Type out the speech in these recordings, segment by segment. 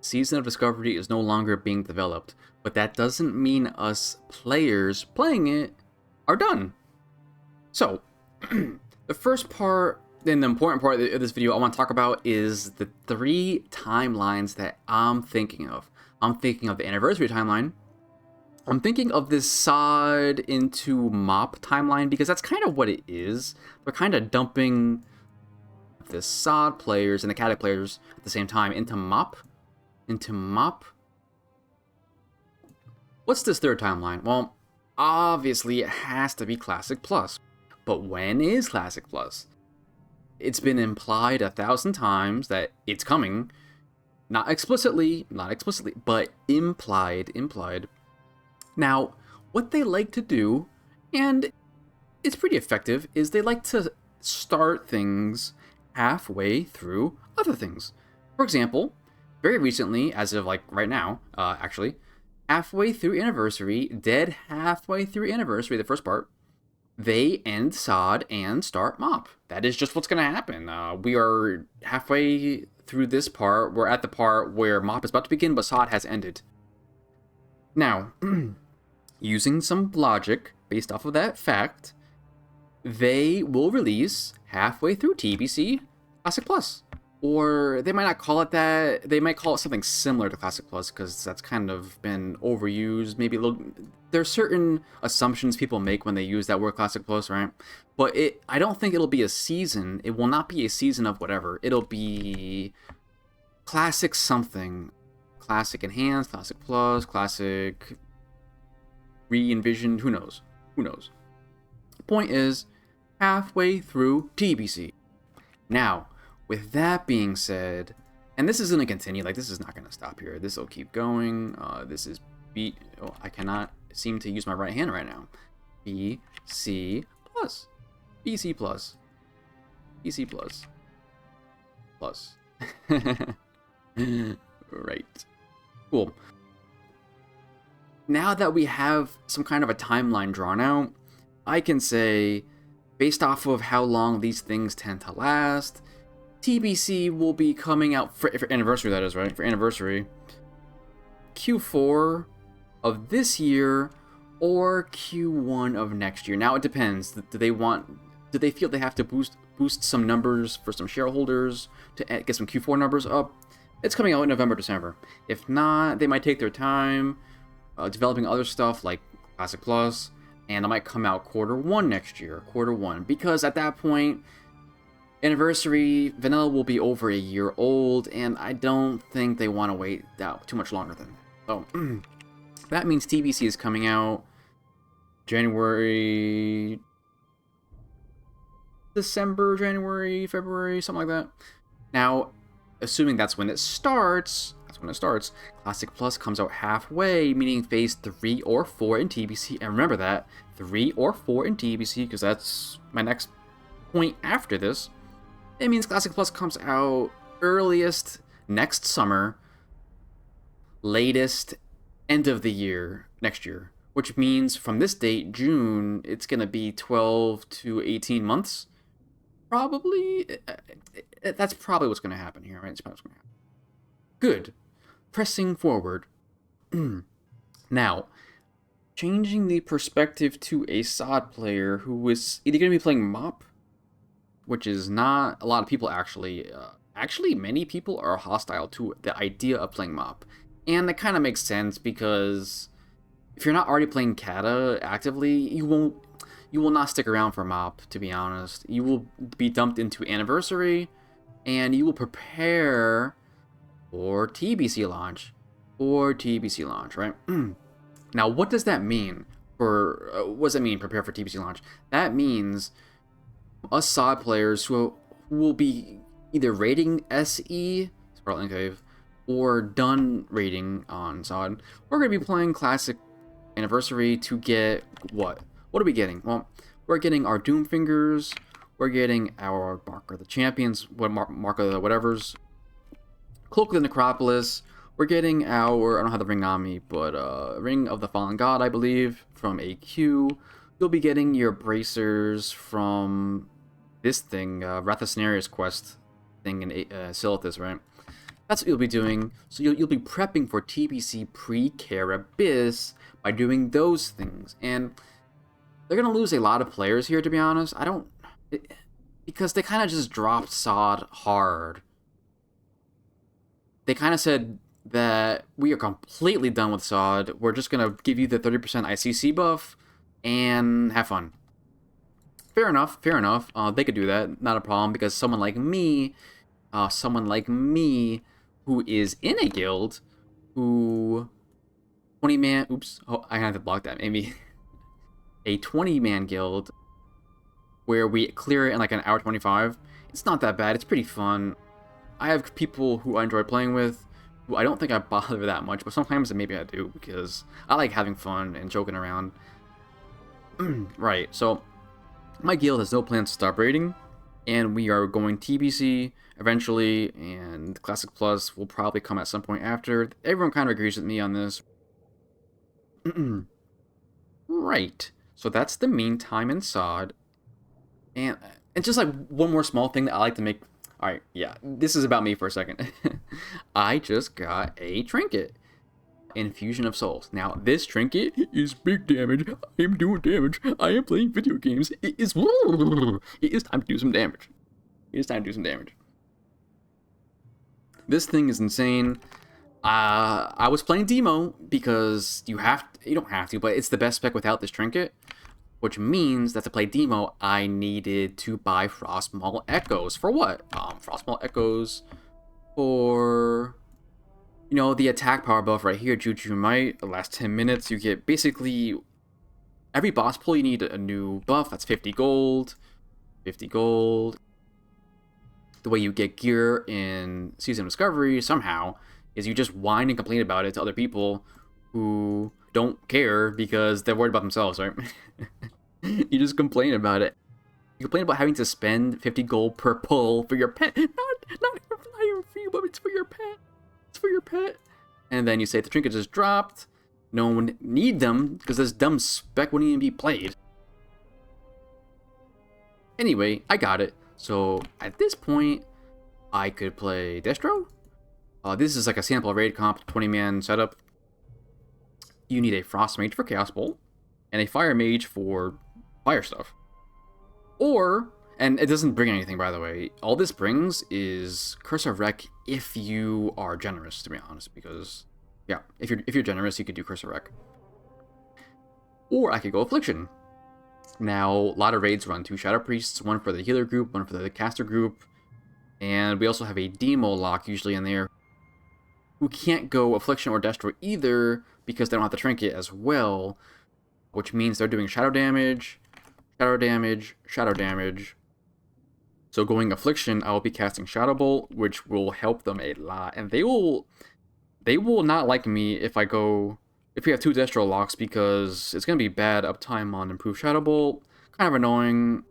Season of Discovery is no longer being developed, but that doesn't mean us players playing it are done. So, the first part, and the important part of this video I want to talk about is the 3 timelines that I'm thinking of. I'm thinking of the anniversary timeline. I'm thinking of this SOD into MOP timeline because that's kind of what it is. They're kind of dumping the SOD players and the Caddick players at the same time into MOP. What's this third timeline? Well, obviously it has to be Classic Plus. But when is Classic Plus? It's been implied 1,000 times that it's coming. Not explicitly, but implied. Now, what they like to do, and it's pretty effective, is they like to start things halfway through other things. For example, very recently, as of like right now, actually, halfway through Anniversary, dead halfway through Anniversary, the first part, they end SOD and start MOP. That is just what's going to happen. We are halfway through this part. We're at the part where MOP is about to begin, but SOD has ended. Now, using some logic based off of that fact, they will release halfway through TBC Classic Plus. Or they might not call it that. They might call it something similar to Classic Plus because that's kind of been overused. Maybe a little. There's certain assumptions people make when they use that word Classic Plus, right? But I don't think it'll be a season. It will not be a season of whatever. It'll be Classic something. Classic Enhanced, Classic Plus, Classic Re-envisioned. Who knows? Point is, halfway through TBC. Now, with that being said, and this is going to continue, like this is not going to stop here. This will keep going. This is I cannot seem to use my right hand right now. BC plus. BC plus. BC plus. Plus. Right. Cool. Now that we have some kind of a timeline drawn out, I can say, based off of how long these things tend to last, TBC will be coming out for Anniversary, that is, right? For Anniversary. Q4 of this year or Q1 of next year. Now it depends. Do they feel they have to boost some numbers for some shareholders to get some Q4 numbers up? It's coming out in November, December. If not, they might take their time developing other stuff like Classic Plus, and it might come out Q1 next year, Q1, because at that point, Anniversary Vanilla will be over a year old, and I don't think they want to wait too much longer than that. So that means TBC is coming out January, December, January, February, something like that. Now, assuming that's when it starts, Classic Plus comes out halfway, meaning phase 3 or 4 in TBC. And remember that, 3 or 4 in TBC, because that's my next point after this. It means Classic Plus comes out earliest next summer, latest end of the year next year. Which means from this date, June, it's going to be 12 to 18 months. Probably. That's probably what's going to happen here, right? It's probably what's going to happen. Good. Pressing forward. Now, changing the perspective to a SOD player who is either going to be playing MOP, which is not a lot of people actually. Actually, many people are hostile to the idea of playing MOP. And that kind of makes sense because if you're not already playing Kata actively, you will not stick around for MOP, to be honest. You will be dumped into Anniversary, and you will prepare for TBC launch. Right? Now, what does that mean? What does that mean, prepare for TBC launch? That means us SOD players who will be either rating SE, Scarlet Enclave, or done rating on SOD, we're going to be playing Classic Anniversary to get what? What are we getting? Well, we're getting our Doomfingers, we're getting our Mark of the Champions, Mark of the whatevers, Cloak of the Necropolis, we're getting our, I don't have the ring on me, but Ring of the Fallen God, I believe, from AQ. You'll be getting your bracers from this thing, Wrath of Cenarius quest thing in Silithus, right? That's what you'll be doing. So you'll be prepping for TBC pre-Caribis by doing those things. And they're going to lose a lot of players here, to be honest. Because they kind of just dropped Sod hard. They kind of said that we are completely done with Sod. We're just going to give you the 30% ICC buff and have fun. Fair enough, fair enough. They could do that, not a problem, because someone like me, who is in a guild, who 20-man, oops, oh, I have to block that, maybe a 20-man guild where we clear it in like an hour 25. It's not that bad, it's pretty fun. I have people who I enjoy playing with, who I don't think I bother that much, but sometimes maybe I do, because I like having fun and joking around. Right, so my guild has no plans to stop raiding, and we are going TBC eventually, and Classic Plus will probably come at some point after. Everyone kind of agrees with me on this. Right, so that's the meantime in Sod. And just like one more small thing that I like to make. Alright, yeah, this is about me for a second. I just got a trinket. Infusion of Souls. Now, this trinket is big damage. I am doing damage. I am playing video games. It is time to do some damage. It is time to do some damage. This thing is insane. I was playing Demo because you don't have to, but it's the best spec without this trinket. Which means that to play Demo, I needed to buy Frostmaw Echoes. For what? Frostmaw Echoes for, you know, the attack power buff right here, Juju Might. The last 10 minutes, you get basically every boss pull, you need a new buff. That's 50 gold. 50 gold. The way you get gear in Season of Discovery, somehow, is you just whine and complain about it to other people who don't care because they're worried about themselves, right? You just complain about it. You complain about having to spend 50 gold per pull for your pet. Not even for you, but it's for your pet. It's for your pet. And then you say the trinket just dropped. No one need them because this dumb spec wouldn't even be played. Anyway, I got it. So at this point, I could play Destro. This is like a sample raid comp 20-man setup. You need a Frost Mage for Chaos Bolt, and a Fire Mage for fire stuff. Or, and it doesn't bring anything, by the way, all this brings is Curse of Wreck if you are generous, to be honest, because, yeah, if you're generous, you could do Curse of Wreck. Or I could go Affliction. Now, a lot of raids run 2 Shadow Priests, one for the healer group, one for the caster group, and we also have a Demo lock usually in there, who can't go Affliction or Destro either, because they don't have the trinket as well, which means they're doing shadow damage, shadow damage, shadow damage. So going Affliction, I will be casting Shadow Bolt, which will help them a lot, and they will not like me if we have 2 Destro locks, because it's gonna be bad uptime on improved Shadow Bolt. Kind of annoying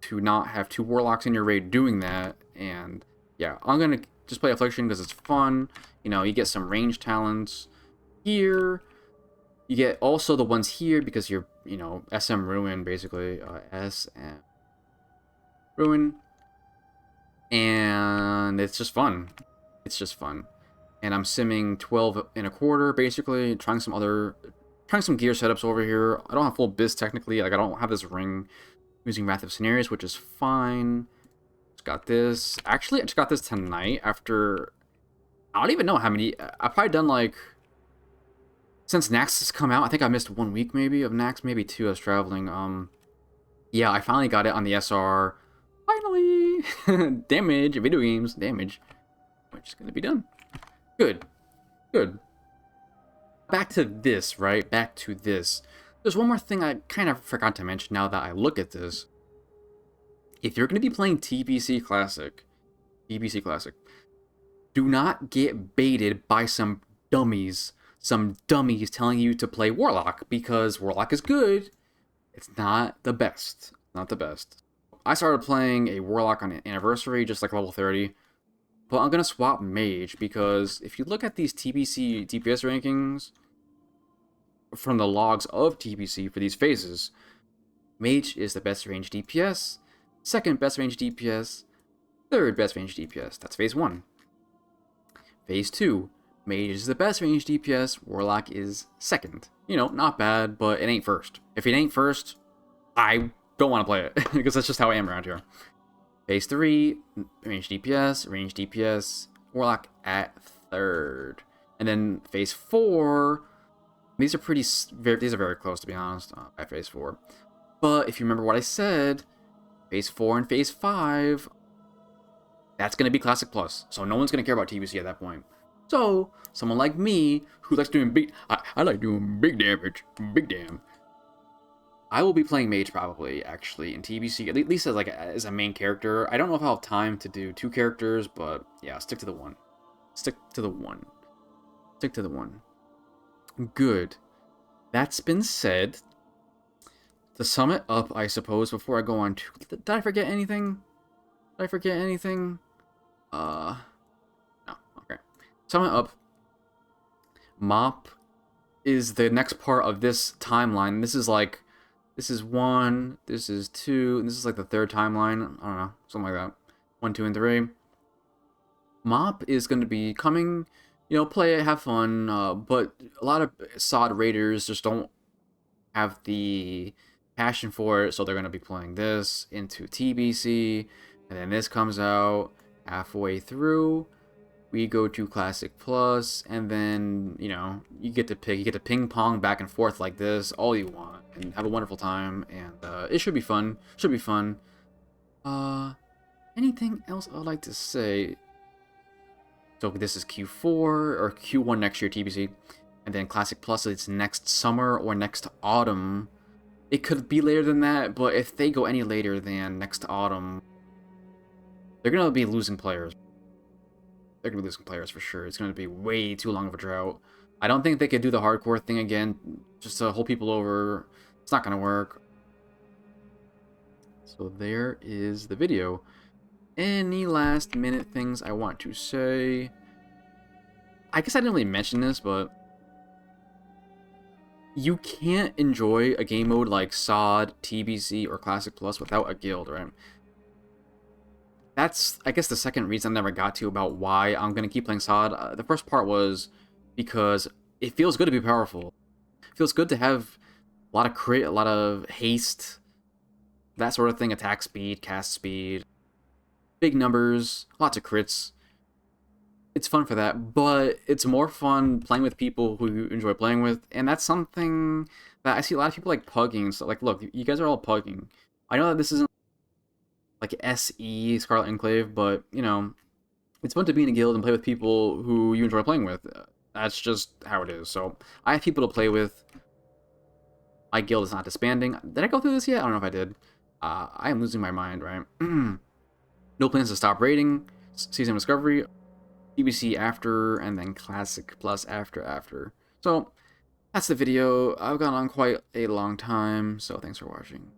to not have 2 Warlocks in your raid doing that, and yeah, I'm gonna just play Affliction because it's fun. You know, you get some range talents here. You get also the ones here because you're, you know, SM Ruin, basically. SM Ruin. And it's just fun. It's just fun. And I'm simming 12 and a quarter, basically. Trying some gear setups over here. I don't have full biz technically. Like, I don't have this ring using Wrath of Cenarius, which is fine. Just got this. Actually, I just got this tonight after... I don't even know how many... I've probably done, like... Since Nax has come out, I think I missed 1 week, maybe, of Nax. Maybe 2, I was traveling. Yeah, I finally got it on the SR. Finally! Damage, video games, damage. Which is gonna be done. Good. Good. Back to this, right? Back to this. There's one more thing I kind of forgot to mention now that I look at this. If you're gonna be playing TBC Classic, do not get baited by some dummies telling you to play Warlock, because Warlock is good. It's not the best. Not the best. I started playing a Warlock on Anniversary, just like level 30. But I'm going to swap Mage, because if you look at these TBC DPS rankings from the logs of TBC for these phases, Mage is the best range DPS, second best range DPS, third best range DPS. That's phase 1. Phase 2, Mage is the best ranged DPS, Warlock is second. You know, not bad, but it ain't first. If it ain't first, I don't want to play it, because that's just how I am around here. Phase 3, ranged DPS, Warlock at third. And then Phase 4, these are very close, to be honest, at Phase 4. But if you remember what I said, Phase 4 and Phase 5, that's going to be Classic Plus. So no one's going to care about TBC at that point. So, someone like me, who likes doing I like doing big damage, big damn. I will be playing Mage probably, actually, in TBC, at least as a main character. I don't know if I'll have time to do 2 characters, but yeah, stick to the one. Stick to the one. Stick to the one. Good. That's been said. To sum it up, I suppose, before I go on to... Did I forget anything? Did I forget anything? No. Okay. Sum it up. MOP is the next part of this timeline. This is 1, this is 2, and this is like the third timeline. I don't know, something like that. 1, 2, and 3. MOP is going to be coming, you know, play it, have fun, but a lot of SOD raiders just don't have the passion for it, so they're going to be playing this into TBC, and then this comes out halfway through. We go to Classic Plus, and then, you know, you get to pick, you get to ping pong back and forth like this all you want, and have a wonderful time, and it should be fun. Should be fun. Anything else I'd like to say? So this is Q4 or Q1 next year TBC, and then Classic Plus is next summer or next autumn. It could be later than that, but if they go any later than next autumn, they're gonna be losing players. They're gonna be losing players for sure. It's gonna be way too long of a drought. I don't think they could do the hardcore thing again, just to hold people over. It's not gonna work. So there is the video. Any last minute things I want to say? I guess I didn't really mention this, but you can't enjoy a game mode like SOD, TBC, or Classic Plus without a guild, right? That's, I guess, the second reason I never got to about why I'm going to keep playing SOD. The first part was because it feels good to be powerful. It feels good to have a lot of crit, a lot of haste, that sort of thing, attack speed, cast speed, big numbers, lots of crits. It's fun for that, but it's more fun playing with people who you enjoy playing with, and that's something that I see a lot of people like pugging. So, like, look, you guys are all pugging. I know that this isn't like SE, Scarlet Enclave, but, you know, it's fun to be in a guild and play with people who you enjoy playing with. That's just how it is. So, I have people to play with. My guild is not disbanding. Did I go through this yet? I don't know if I did. I am losing my mind, right? No plans to stop raiding. Season of Discovery. TBC after, and then Classic Plus after. So, that's the video. I've gone on quite a long time, so thanks for watching.